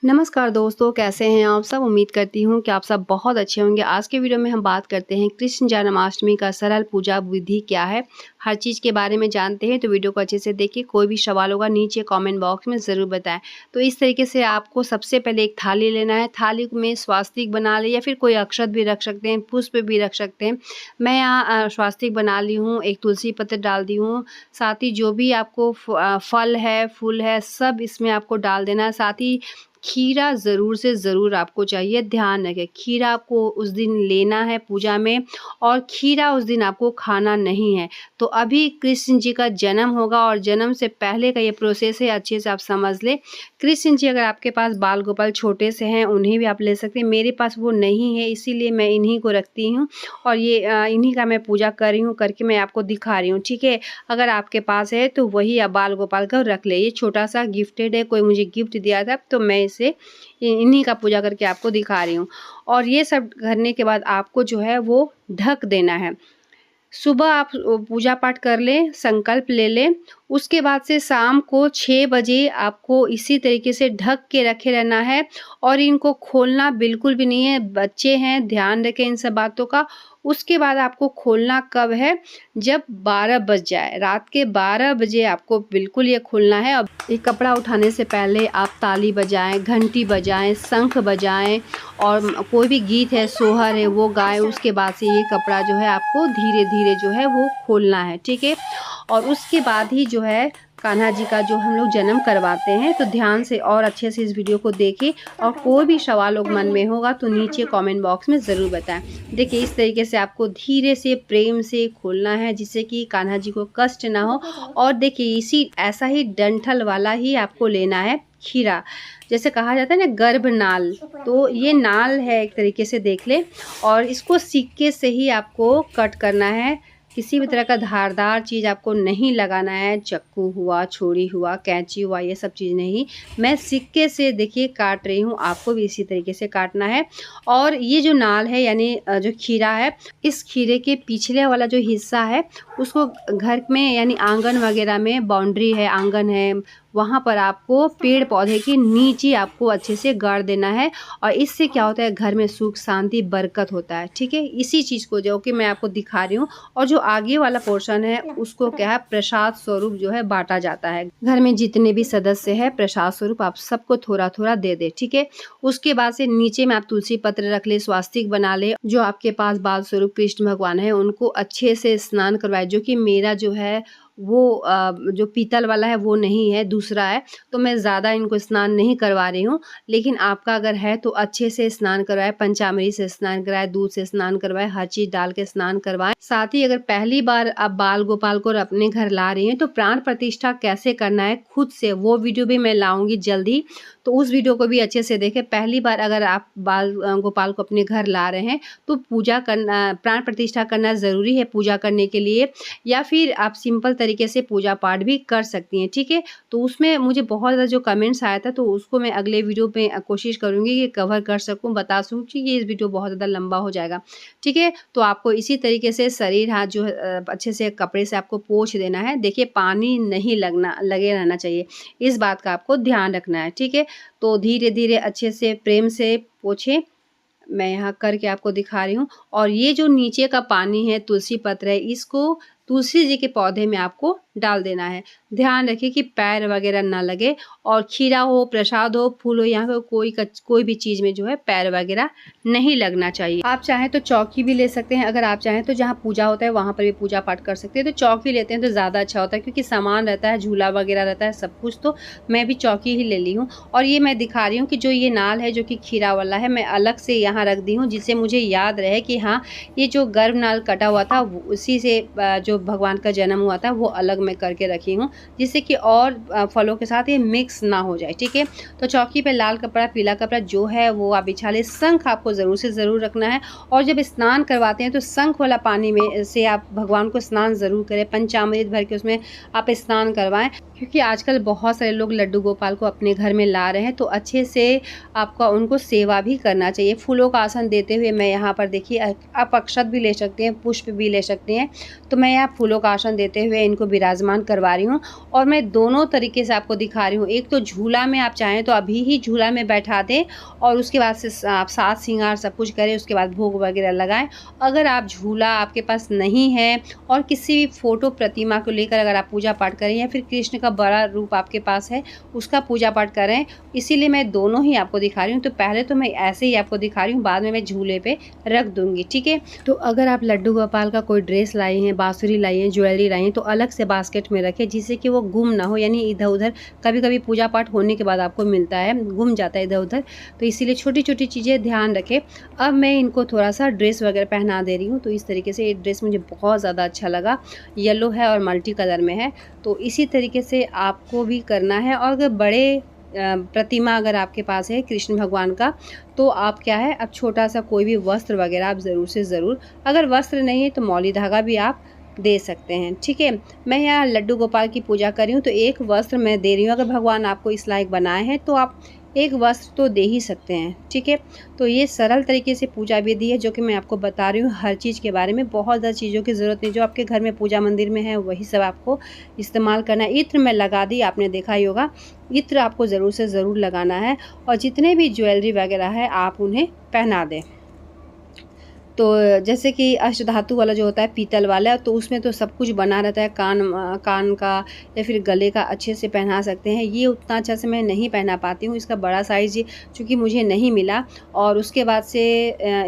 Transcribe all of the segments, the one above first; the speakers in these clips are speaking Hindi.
नमस्कार दोस्तों, कैसे हैं आप सब। उम्मीद करती हूँ कि आप सब बहुत अच्छे होंगे। आज के वीडियो में हम बात करते हैं कृष्ण जन्माष्टमी का सरल पूजा विधि क्या है। हर चीज़ के बारे में जानते हैं, तो वीडियो को अच्छे से देखिए। कोई भी सवाल होगा नीचे कमेंट बॉक्स में ज़रूर बताएं। तो इस तरीके से आपको सबसे पहले एक थाली लेना है। थाली में स्वास्तिक बना ले या फिर कोई अक्षत भी रख सकते हैं, पुष्प भी रख सकते हैं। मैं यहाँ स्वास्तिक बना ली हूँ, एक तुलसी पत्र डाल दी हूँ। साथ ही जो भी आपको फल है, फूल है, सब इसमें आपको डाल देना है। साथ ही खीरा ज़रूर से ज़रूर आपको चाहिए। ध्यान रखें, खीरा आपको उस दिन लेना है पूजा में, और खीरा उस दिन आपको खाना नहीं है। तो अभी कृष्ण जी का जन्म होगा और जन्म से पहले का ये प्रोसेस है, अच्छे से आप समझ लें। कृष्ण जी अगर आपके पास बाल गोपाल छोटे से हैं, उन्हें भी आप ले सकते हैं। मेरे पास वो नहीं है, इसीलिए मैं इन्हीं को रखती हूँ और ये इन्हीं का मैं पूजा कर रही हूँ, करके मैं आपको दिखा रही हूँ। ठीक है, अगर आपके पास है तो वही आप बाल गोपाल का रख ले। ये छोटा सा गिफ्टेड है, कोई मुझे गिफ्ट दिया था, तो मैं इसे इन्हीं का पूजा करके आपको दिखा रही हूँ। और ये सब करने के बाद आपको जो है वो ढक देना है। सुबह आप पूजा पाठ कर लें, संकल्प ले लें। उसके बाद से शाम को 6 बजे आपको इसी तरीके से ढक के रखे रहना है और इनको खोलना बिल्कुल भी नहीं है। बच्चे हैं, ध्यान रखें इन सब बातों का। उसके बाद आपको खोलना कब है? जब 12 बज जाए, रात के 12 बजे आपको बिल्कुल ये खोलना है। अब ये कपड़ा उठाने से पहले आप ताली बजाएं, घंटी बजाएं, शंख बजाएं और कोई भी गीत है, सोहर है, वो गाएं। उसके बाद से ये कपड़ा जो है आपको धीरे धीरे जो है वो खोलना है। ठीक है, और उसके बाद ही जो है कान्हा जी का जो हम लोग जन्म करवाते हैं। तो ध्यान से और अच्छे से इस वीडियो को देखें, और कोई भी सवाल लोग मन में होगा तो नीचे कमेंट बॉक्स में ज़रूर बताएं। देखिए, इस तरीके से आपको धीरे से प्रेम से खोलना है, जिससे कि कान्हा जी को कष्ट ना हो। और देखिए, इसी ऐसा ही डंठल वाला ही आपको लेना है खीरा, जैसे कहा जाता है ना गर्भनाल, तो ये नाल है एक तरीके से, देख ले। और इसको सिक्के से ही आपको कट करना है। किसी भी तरह का धारदार चीज़ आपको नहीं लगाना है। चक्कू हुआ, छुरी हुआ, कैंची हुआ, ये सब चीज़ नहीं। मैं सिक्के से देखिए काट रही हूँ, आपको भी इसी तरीके से काटना है। और ये जो नाल है यानी जो खीरा है, इस खीरे के पिछले वाला जो हिस्सा है उसको घर में यानी आंगन वगैरह में, बाउंड्री है, आंगन है, वहाँ पर आपको पेड़ पौधे के नीचे आपको अच्छे से गाड़ देना है। और इससे क्या होता है, घर में सुख शांति बरकत होता है। ठीक है, इसी चीज़ को जो कि मैं आपको दिखा रही हूँ। और जो आगे वाला पोर्शन है उसको क्या है, प्रसाद स्वरूप जो है बांटा जाता है। घर में जितने भी सदस्य हैं, प्रसाद स्वरूप आप सबको थोड़ा थोड़ा दे दे। ठीक है, उसके बाद से नीचे में आप तुलसी पत्र रख ले, स्वास्तिक बना ले। जो आपके पास बाल स्वरूप कृष्ण भगवान है उनको अच्छे से स्नान करवाए। जो कि मेरा जो है वो जो पीतल वाला है वो नहीं है, दूसरा है, तो मैं ज़्यादा इनको स्नान नहीं करवा रही हूँ। लेकिन आपका अगर है तो अच्छे से स्नान करवाए, पंचामृत से स्नान कराए, दूध से स्नान करवाए, हर चीज़ डाल के स्नान करवाएं। साथ ही अगर पहली बार आप बाल गोपाल को अपने घर ला रही हैं तो प्राण प्रतिष्ठा कैसे करना है खुद से, वो वीडियो भी मैं लाऊंगी जल्दी, तो उस वीडियो को भी अच्छे से देखें। पहली बार अगर आप बाल गोपाल को अपने घर ला रहे हैं तो पूजा करना, प्राण प्रतिष्ठा करना ज़रूरी है पूजा करने के लिए, या फिर आप सिंपल तरीके से पूजा पाठ भी कर सकती हैं। ठीक है, तो उसमें मुझे बहुत ज़्यादा जो कमेंट्स आया था, तो उसको मैं अगले वीडियो में कोशिश करूँगी कि कवर कर सकूँ, बता सकूँ, कि ये वीडियो बहुत ज़्यादा लंबा हो जाएगा। ठीक है, तो आपको इसी तरीके से शरीर हाथ जो है अच्छे से कपड़े से आपको पोंछ देना है। देखिए, पानी नहीं लगे रहना चाहिए, इस बात का आपको ध्यान रखना है। ठीक है, तो धीरे धीरे अच्छे से प्रेम से पोंछें। मैं यहाँ करके आपको दिखा रही हूँ। और ये जो नीचे का पानी है, तुलसी पत्र है, इसको तुलसी जी के पौधे में आपको डाल देना है। ध्यान रखिए कि पैर वगैरह ना लगे, और खीरा हो, प्रसाद हो, फूल हो, यहाँ पे कोई भी चीज़ में जो है पैर वगैरह नहीं लगना चाहिए। आप चाहें तो चौकी भी ले सकते हैं। अगर आप चाहें तो जहाँ पूजा होता है वहाँ पर भी पूजा पाठ कर सकते हैं, तो चौकी लेते हैं तो ज़्यादा अच्छा होता है, क्योंकि सामान रहता है, झूला वगैरह रहता है, सब कुछ। तो मैं भी चौकी ही ले ली हूँ। और ये मैं दिखा रही हूँ कि जो ये नाल है जो कि खीरा वाला है, मैं अलग से यहाँ रख दी हूँ, जिससे मुझे याद रहे कि हाँ, ये जो गर्भ नाल कटा हुआ था उसी से जो भगवान का जन्म हुआ था वो अलग मैं करके रखी हूँ, जिससे कि और फलों के साथ ये मिक्स ना हो जाए। ठीक है, तो चौकी पे लाल कपड़ा, पीला कपड़ा जो है वो आप बिछा ले। शंख आपको ज़रूर से ज़रूर रखना है, और जब स्नान करवाते हैं तो शंख वाला पानी में से आप भगवान को स्नान ज़रूर करें। पंचामृत भर के उसमें आप स्नान करवाएं, क्योंकि आजकल बहुत सारे लोग लड्डू गोपाल को अपने घर में ला रहे हैं, तो अच्छे से आपका उनको सेवा भी करना चाहिए। फूलों का आसन देते हुए मैं यहाँ पर देखिए, आप अक्षत भी ले सकते हैं, पुष्प भी ले सकते हैं। तो मैं यहाँ फूलों का आसन देते हुए इनको विराज विराजमान करवा रही हूँ और मैं दोनों तरीके से आपको दिखा रही हूँ। एक तो झूला में आप चाहें तो अभी ही झूला में बैठा दें और उसके बाद से आप साज श्रृंगार सब कुछ करें, उसके बाद भोग वगैरह लगाएं। अगर आप झूला आपके पास नहीं है और किसी भी फ़ोटो प्रतिमा को लेकर अगर आप पूजा पाठ करें या फिर कृष्ण का बड़ा रूप आपके पास है उसका पूजा पाठ करें, इसीलिए मैं दोनों ही आपको दिखा रही हूँ। तो पहले तो मैं ऐसे ही आपको दिखा रही हूँ, बाद में मैं झूले पे रख दूँगी, ठीक है। तो अगर आप लड्डू गोपाल का कोई ड्रेस लाई हैं, बाँसुरी लाई हैं, ज्वेलरी लाई हैं तो अलग से बास्केट में रखें जिससे कि वो गुम ना हो, यानी इधर-उधर कभी-कभी पूजा पाठ होने के बाद आपको मिलता है, गुम जाता है इधर-उधर, तो इसीलिए छोटी-छोटी चीज़ें ध्यान रखें। अब मैं इनको थोड़ा-सा ड्रेस वगैरह पहना दे रही हूँ। तो इस तरीके से ये ड्रेस मुझे बहुत ज़्यादा अच्छा लगा, येलो है और मल्टी कलर में है। तो इसी तरीके से आपको भी करना है। और अगर बड़े प्रतिमा अगर आपके पास है कृष्ण भगवान का, तो आप क्या है, अब छोटा सा कोई भी वस्त्र वगैरह आप ज़रूर से ज़रूर, अगर वस्त्र नहीं है तो मौली धागा भी आप दे सकते हैं, ठीक है। मैं यहाँ लड्डू गोपाल की पूजा कर रही हूँ तो एक वस्त्र मैं दे रही हूँ। अगर भगवान आपको इस लायक बनाए हैं तो आप एक वस्त्र तो दे ही सकते हैं, ठीक है। तो ये सरल तरीके से पूजा विधि है जो कि मैं आपको बता रही हूँ। हर चीज़ के बारे में बहुत ज़्यादा चीज़ों की ज़रूरत नहीं, जो आपके घर में पूजा मंदिर में है वही सब आपको इस्तेमाल करना है। इत्र मैं लगा दी, आपने देखा ही होगा, इत्र आपको ज़रूर से ज़रूर लगाना है। और जितने भी ज्वेलरी वगैरह है आप उन्हें पहना दें। तो जैसे कि अष्टधातु वाला जो होता है पीतल वाला, तो उसमें तो सब कुछ बना रहता है, कान का या फिर गले का अच्छे से पहना सकते हैं। ये उतना अच्छा से मैं नहीं पहना पाती हूँ, इसका बड़ा साइज़ चूँकि मुझे नहीं मिला। और उसके बाद से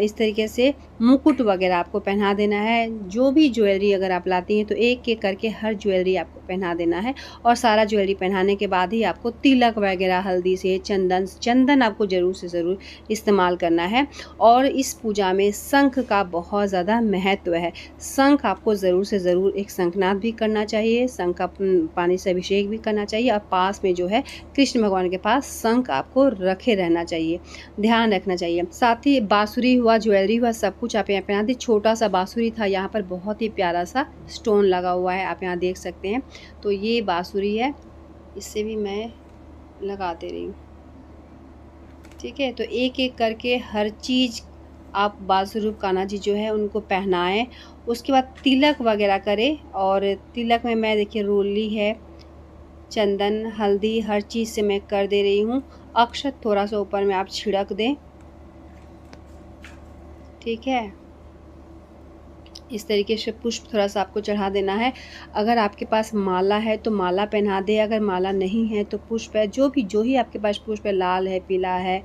इस तरीके से मुकुट वगैरह आपको पहना देना है। जो भी ज्वेलरी अगर आप लाती हैं तो एक एक करके हर ज्वेलरी आपको पहना देना है। और सारा ज्वेलरी पहनाने के बाद ही आपको तिलक वगैरह, हल्दी से चंदन आपको ज़रूर से ज़रूर इस्तेमाल करना है। और इस पूजा में शंख का बहुत ज़्यादा महत्व है। शंख आपको ज़रूर से ज़रूर एक शंखनाद भी करना चाहिए, शंख का पानी से अभिषेक भी करना चाहिए। और पास में जो है कृष्ण भगवान के पास शंख आपको रखे रहना चाहिए, ध्यान रखना चाहिए। साथ ही बाँसुरी हुआ, ज्वेलरी हुआ, सब कुछ आप यहाँ पहना दें। छोटा सा बाँसुरी था, यहाँ पर बहुत ही प्यारा सा स्टोन लगा हुआ है, आप यहाँ देख सकते हैं। तो ये बाँसुरी है, इससे भी मैं लगा दे रही हूँ, ठीक है। तो एक एक करके हर चीज़ आप बालस्वरूप कान्हा जी जो है उनको पहनाएं। उसके बाद तिलक वगैरह करें। और तिलक में मैं देखिए रोली है, चंदन, हल्दी, हर चीज़ से मैं कर दे रही हूँ। अक्षत थोड़ा सा ऊपर में आप छिड़क दें, ठीक है। इस तरीके से पुष्प थोड़ा सा आपको चढ़ा देना है। अगर आपके पास माला है तो माला पहना दे, अगर माला नहीं है तो पुष्प है, जो ही आपके पास पुष्प है, लाल है, पीला है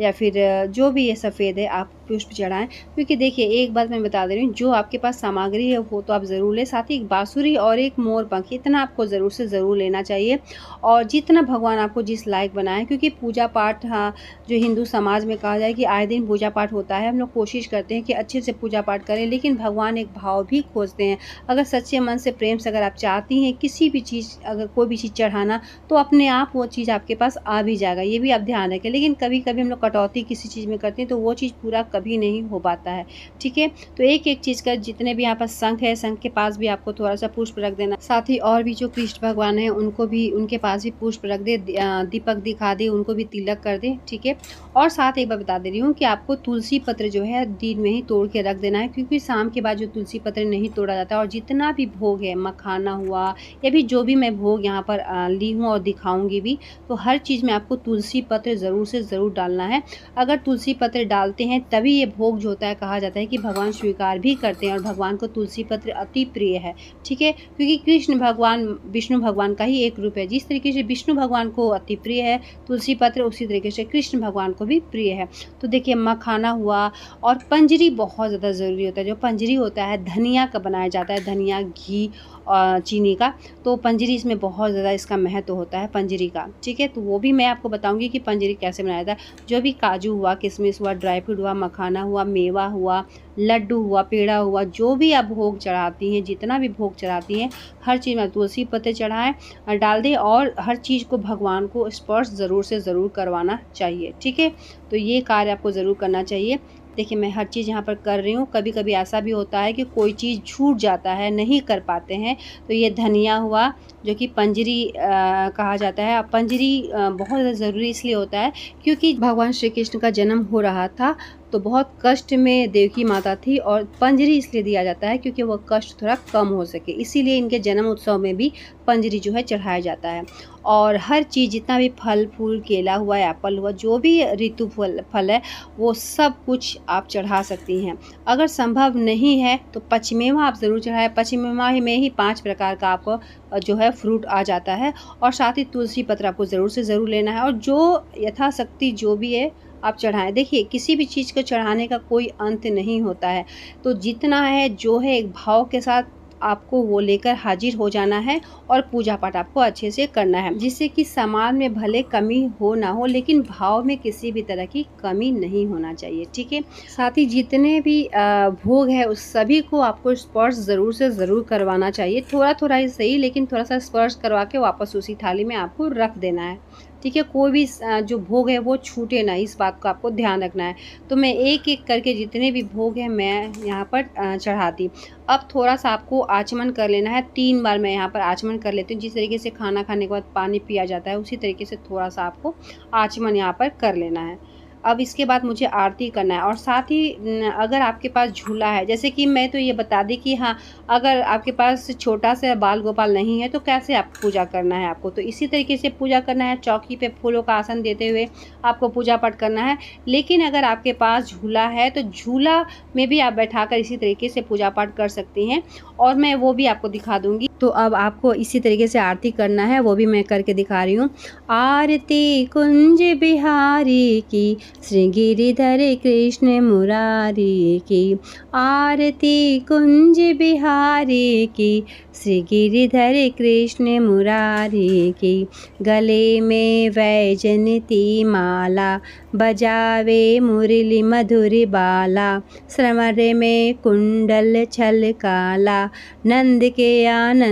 या फिर जो भी ये सफ़ेद है, आप पुष्प चढ़ाएं। क्योंकि देखिए एक बात मैं बता दे रही हूँ, जो आपके पास सामग्री है वो तो आप ज़रूर लें, साथ ही एक बाँसुरी और एक मोरपंख, इतना आपको ज़रूर से ज़रूर लेना चाहिए। और जितना भगवान आपको जिस लायक बनाए, क्योंकि पूजा पाठ, हाँ, जो हिंदू समाज में कहा जाए कि आए दिन पूजा पाठ होता है, हम लोग कोशिश करते हैं कि अच्छे से पूजा पाठ करें, लेकिन भगवान एक भाव भी खोजते हैं। अगर सच्चे मन से, प्रेम से अगर आप चाहती हैं किसी भी चीज़, अगर कोई भी चीज़ चढ़ाना, तो अपने आप वो चीज़ आपके पास आ भी जाएगा, ये भी आप ध्यान रखें। लेकिन कभी कभी हम लोग कटौती किसी चीज़ में करते हैं तो वो चीज़ पूरा कभी नहीं हो पाता है, ठीक है। तो एक एक चीज़ का, जितने भी यहाँ पर शंख है, शंख के पास भी आपको थोड़ा सा पुष्प रख देना। साथ ही और भी जो कृष्ण भगवान है उनको भी, उनके पास भी पुष्प रख दे, दीपक दिखा दे, उनको भी तिलक कर दे, ठीक है। और साथ एक बार बता दे रही हूँ कि आपको तुलसी पत्र जो है दिन में ही तोड़ के रख देना है, क्योंकि शाम के बाद जो तुलसी पत्र नहीं तोड़ा जाता। और जितना भी भोग है, मखाना हुआ या भी जो भी मैं भोग यहाँ पर ली हूँ और दिखाऊंगी भी, तो हर चीज़ में आपको तुलसी पत्र ज़रूर से ज़रूर डालना है। अगर तुलसी पत्र डालते हैं तभी ये भोग जो होता है, कहा जाता है कि भगवान स्वीकार भी करते हैं। और भगवान को तुलसी पत्र अति प्रिय है, ठीक है, क्योंकि कृष्ण भगवान विष्णु भगवान का ही एक रूप है। जिस तरीके से विष्णु भगवान को अति प्रिय है तुलसी पत्र, उसी तरीके से कृष्ण भगवान को भी प्रिय है। तो देखिए मखाना हुआ, और पंजरी बहुत ज़्यादा ज़रूरी होता है। जो पंजरी होता है धनिया का बनाया जाता है, धनिया, घी और चीनी का, तो पंजरी इसमें बहुत ज़्यादा इसका महत्व होता है पंजरी का, ठीक है। तो वो भी मैं आपको बताऊंगी कि पंजरी कैसे बनाया जाता है। जो भी काजू हुआ, किशमिश हुआ, ड्राई फ्रूट हुआ, मखाना हुआ, मेवा हुआ, लड्डू हुआ, पेड़ा हुआ, जो भी आप भोग चढ़ाती हैं, जितना भी भोग चढ़ाती हैं, हर चीज़ में तुलसी पत्ते चढ़ाएं और डाल दें। और हर चीज़ को भगवान को स्पर्श ज़रूर से ज़रूर करवाना चाहिए, ठीक है। तो ये कार्य आपको ज़रूर करना चाहिए। देखिए मैं हर चीज़ यहाँ पर कर रही हूँ। कभी कभी ऐसा भी होता है कि कोई चीज़ छूट जाता है, नहीं कर पाते हैं, तो ये धनिया हुआ जो कि पंजरी कहा जाता है। पंजरी बहुत ज़्यादा ज़रूरी इसलिए होता है क्योंकि भगवान श्री कृष्ण का जन्म हो रहा था, तो बहुत कष्ट में देवकी माता थी और पंजरी इसलिए दिया जाता है क्योंकि वह कष्ट थोड़ा कम हो सके, इसीलिए इनके जन्म उत्सव में भी पंजरी जो है चढ़ाया जाता है। और हर चीज़ जितना भी फल फूल, केला हुआ, एप्पल हुआ, जो भी ऋतु फल है वो सब कुछ आप चढ़ा सकती हैं। अगर संभव नहीं है तो पचमेवा आप ज़रूर चढ़ाएं। पचमेवा में ही 5 प्रकार का आपको जो है फ्रूट आ जाता है। और साथ ही तुलसी पत्र आपको ज़रूर से ज़रूर लेना है और जो यथाशक्ति जो भी है आप चढ़ाएं। देखिए किसी भी चीज़ को चढ़ाने का कोई अंत नहीं होता है, तो जितना है जो है एक भाव के साथ आपको वो लेकर हाजिर हो जाना है और पूजा पाठ आपको अच्छे से करना है, जिससे कि सामान में भले कमी हो ना हो लेकिन भाव में किसी भी तरह की कमी नहीं होना चाहिए। ठीक है, साथ ही जितने भी भोग है उस सभी को आपको स्पर्श ज़रूर से ज़रूर करवाना चाहिए। थोड़ा थोड़ा ही सही, लेकिन थोड़ा सा स्पर्श करवा के वापस उसी थाली में आपको रख देना है। ठीक है, कोई भी जो भोग है वो छूटे ना, इस बात का आपको ध्यान रखना है। तो मैं एक एक करके जितने भी भोग हैं मैं यहाँ पर चढ़ाती। अब थोड़ा सा आपको आचमन कर लेना है। 3 बार मैं यहाँ पर आचमन कर लेती हूँ। जिस तरीके से खाना खाने के बाद पानी पिया जाता है उसी तरीके से थोड़ा सा आपको आचमन यहाँ पर कर लेना है। अब इसके बाद मुझे आरती करना है और साथ ही अगर आपके पास झूला है, जैसे कि मैं तो ये बता दी कि हाँ, अगर आपके पास छोटा सा बाल गोपाल नहीं है तो कैसे आप पूजा करना है आपको, तो इसी तरीके से पूजा करना है। चौकी पे फूलों का आसन देते हुए आपको पूजा पाठ करना है। लेकिन अगर आपके पास झूला है तो झूला में भी आप बैठाकर इसी तरीके से पूजा पाठ कर सकती हैं और मैं वो भी आपको दिखा दूँगी। तो अब आपको इसी तरीके से आरती करना है, वो भी मैं करके दिखा रही हूँ। आरती कुंज बिहारी की, श्री गिरिधर कृष्ण मुरारी की। आरती कुंज बिहारी की, श्री गिरिधर कृष्ण मुरारी की। गले में वैजयंती माला, बजावे मुरली मधुर बाला। श्रमर में कुंडल छल काला, नंद के आनंद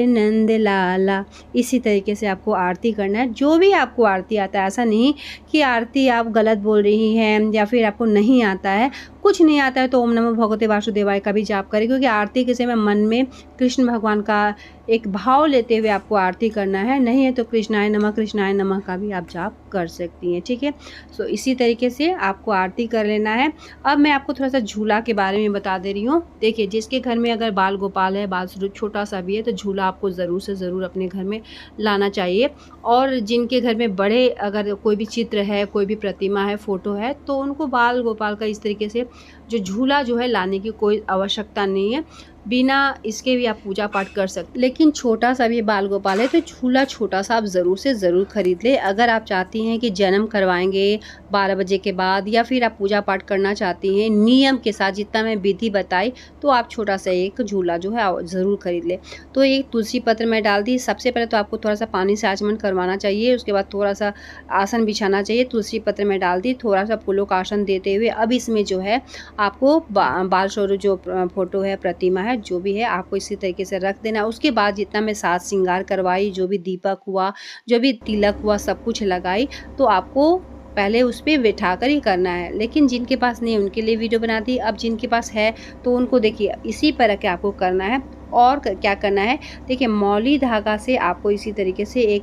नंद लाला। इसी तरीके से आपको आरती करना है। जो भी आपको आरती आता है, ऐसा नहीं कि आरती आप गलत बोल रही हैं या फिर आपको नहीं आता है। कुछ नहीं आता है तो ओम नमो भगवते वासुदेवाय का भी जाप करें, क्योंकि आरती के समय मन में कृष्ण भगवान का एक भाव लेते हुए आपको आरती करना है। नहीं है तो कृष्णाय नमः का भी आप जाप कर सकती हैं। ठीक है, सो इसी तरीके से आपको आरती कर लेना है। अब मैं आपको थोड़ा सा झूला के बारे में बता दे रही हूँ। देखिए, जिसके घर में अगर बाल गोपाल है, बाल स्वरूप छोटा सा भी है, तो झूला आपको ज़रूर से ज़रूर अपने घर में लाना चाहिए। और जिनके घर में बड़े अगर कोई भी चित्र है, कोई भी प्रतिमा है, फ़ोटो है, तो उनको बाल गोपाल का इस तरीके से जो झूला जो है लाने की कोई आवश्यकता नहीं है। बिना इसके भी आप पूजा पाठ कर सकते। लेकिन छोटा सा भी बाल गोपाल है तो झूला छोटा सा आप ज़रूर से ज़रूर खरीद ले। अगर आप चाहती हैं कि जन्म करवाएंगे 12 बजे के बाद, या फिर आप पूजा पाठ करना चाहती हैं नियम के साथ, जितना मैं विधि बताई, तो आप छोटा सा एक झूला जो है ज़रूर खरीद ले। तो एक तुलसी पत्र मैं डाल दी। सबसे पहले तो आपको थोड़ा सा पानी से आचमन करवाना चाहिए, उसके बाद थोड़ा सा आसन बिछाना चाहिए। तुलसी पत्र में डाल दी, थोड़ा सा फूलों का आसन देते हुए अब इसमें जो है आपको बाल स्वरूप जो फोटो है, प्रतिमा है, जो भी है, आपको इसी तरीके से रख देना। उसके बाद जितना मैं साज श्रृंगार करवाई, जो भी दीपक हुआ, जो भी तिलक हुआ, सब कुछ लगाई, तो आपको पहले उस पर बैठा कर ही करना है। लेकिन जिनके पास नहीं उनके लिए वीडियो बना दी। अब जिनके पास है तो उनको देखिए इसी पर रख के आपको करना है। और क्या करना है, देखिए मौली धागा से आपको इसी तरीके से एक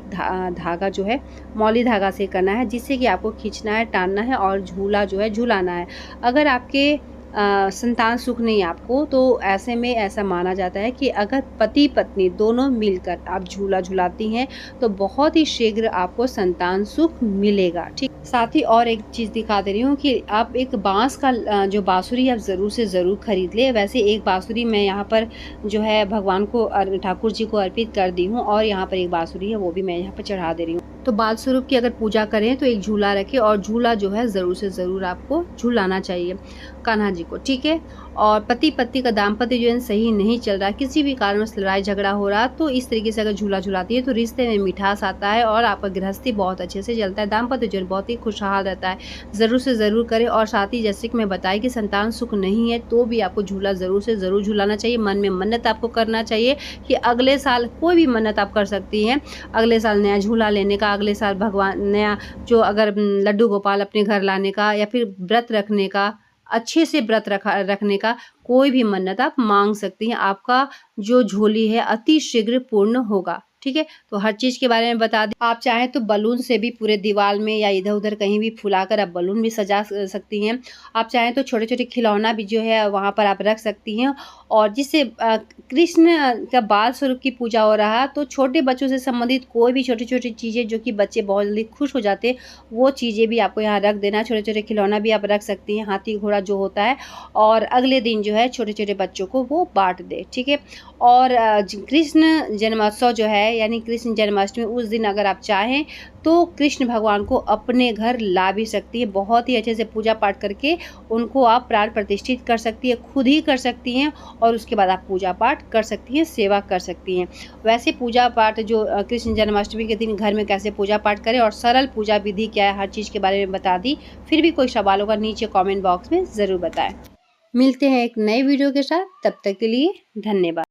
धागा जो है मौली धागा से करना है, जिससे कि आपको खींचना है, टानना है और झूला जो है झूलाना है। अगर आपके संतान सुख नहीं आपको, तो ऐसे में ऐसा माना जाता है कि अगर पति पत्नी दोनों मिलकर आप झूला झुलाती हैं तो बहुत ही शीघ्र आपको संतान सुख मिलेगा। ठीक, साथ ही और एक चीज़ दिखा दे रही हूँ कि आप एक बांस का जो बांसुरी आप ज़रूर से ज़रूर खरीद ले। वैसे एक बांसुरी मैं यहाँ पर जो है भगवान को ठाकुर जी को अर्पित कर दी हूँ और यहाँ पर एक बांसुरी है वो भी मैं यहाँ पर चढ़ा दे रही हूँ। तो बाल स्वरूप की अगर पूजा करें तो एक झूला रखें और झूला जो है ज़रूर से ज़रूर आपको झूलाना चाहिए कान्हा जी को। ठीक है, और पति पत्नी का दाम्पत्य जीवन सही नहीं चल रहा, किसी भी कारण से लड़ाई झगड़ा हो रहा, तो इस तरीके से अगर झूला झुलाती है तो रिश्ते में मिठास आता है और आपका गृहस्थी बहुत अच्छे से चलता है, दाम्पत्य जीवन बहुत ही खुशहाल रहता है। ज़रूर से ज़रूर करें। और साथ ही जैसे कि मैं बताई कि संतान सुख नहीं है तो भी आपको झूला ज़रूर से ज़रूर झुलाना चाहिए। मन में मन्नत आपको करना चाहिए कि अगले साल कोई भी मन्नत आप कर सकती हैं, अगले साल नया झूला लेने का, अगले साल भगवान नया जो अगर लड्डू गोपाल अपने घर लाने का, या फिर व्रत रखने का, अच्छे से व्रत रखने का, कोई भी मन्नत आप मांग सकती हैं। आपका जो झोली है अति शीघ्र पूर्ण होगा। ठीक है। तो हर चीज़ के बारे में बता दें। आप चाहें तो बलून से भी पूरे दीवार में या इधर-उधर कहीं भी फुलाकर आप बलून भी सजा सकती हैं। आप चाहें तो छोटे-छोटे खिलौना भी जो है वहाँ पर आप रख सकती हैं। और जिससे कृष्ण का बाल स्वरूप की पूजा हो रहा, तो छोटे बच्चों से संबंधित कोई भी छोटी-छोटी चीज़ें जो कि बच्चे बहुत जल्दी खुश हो जाते हैं, वो चीज़ें भी आपको यहाँ रख देना। छोटे-छोटे खिलौना भी आप रख सकती हैं, हाथी घोड़ा जो होता है, और अगले दिन जो है छोटे-छोटे बच्चों को वो बाँट दें, ठीक है। और कृष्ण जन्मोत्सव जो है यानी कृष्ण जन्माष्टमी, उस दिन अगर आप चाहें तो कृष्ण भगवान को अपने घर ला भी सकती हैं। बहुत ही अच्छे से पूजा पाठ करके उनको आप प्राण प्रतिष्ठित कर सकती हैं, खुद ही कर सकती हैं, और उसके बाद आप पूजा पाठ कर सकती हैं, सेवा कर सकती हैं। वैसे पूजा पाठ जो कृष्ण जन्माष्टमी के दिन घर में कैसे पूजा पाठ करें और सरल पूजा विधि क्या है, हर चीज़ के बारे में बता दी। फिर भी कोई सवाल होगा नीचे कमेंट बॉक्स में ज़रूर बताएं। मिलते हैं एक नए वीडियो के साथ, तब तक के लिए धन्यवाद।